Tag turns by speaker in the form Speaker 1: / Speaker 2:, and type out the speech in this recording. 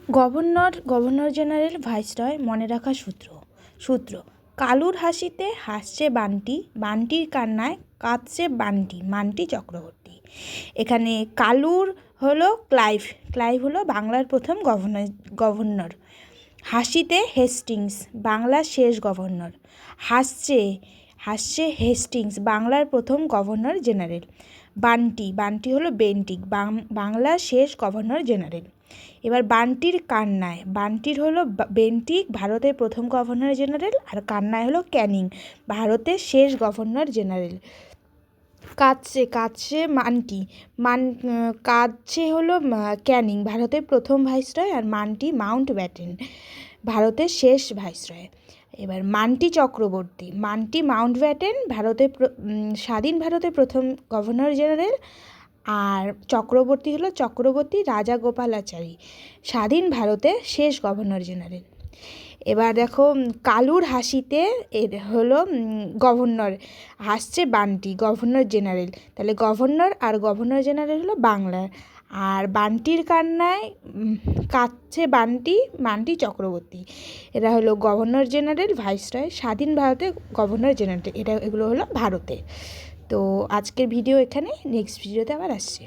Speaker 1: Governor general viceroy মনে রাখা সূত্র কালুর হাসিতে হাসছে বান্টি, বান্টির কান্নায় কাঁদছে বান্টি, মান্টি চক্রবর্তী। এখানে কালুর হলো ক্লাইভ হলো বাংলার প্রথম গভর্নর। হাসিতে হেস্টিংস, বাংলার শেষ গভর্নর। হাসছে হেস্টিংস, বাংলার প্রথম গভর্নর জেনারেল। বান্টি হলো বেন্টিক, বাংলার শেষ গভর্নর জেনারেল। এবার বান্টির কান্নায়, বান্টির হলো বেন্টিক, ভারতের প্রথম গভর্নর জেনারেল, আর কান্নায় হলো ক্যানিং, ভারতের শেষ গভর্নর জেনারেল। কাঁদছে কাঁদছে হলো ক্যানিং, ভারতের প্রথম ভাইসরয়, আর মাউন্ট ব্যাটেন, ভারতের শেষ ভাইসরয়। এবার মান্টি মাউন্ট ব্যাটেন, স্বাধীন ভারতের প্রথম গভর্নর জেনারেল, আর চক্রবর্তী রাজাগোপালাচারী, স্বাধীন ভারতের শেষ গভর্নর জেনারেল। এবার দেখো কালুর হাসিতে হলো গভর্নর, হাসছে বান্টি, গভর্নর জেনারেল। তাহলে গভর্নর আর গভর্নর জেনারেল হলো বাংলার। আর বান্টির কান্নায় কাঁদছে মান্টি চক্রবর্তী, এরা হলো গভর্নর জেনারেল, ভাইসরয়, স্বাধীন ভারতের গভর্নর জেনারেল। এগুলো হলো ভারতে। তো আজকের ভিডিও এখানে, নেক্সট ভিডিওতে আবার আসছে।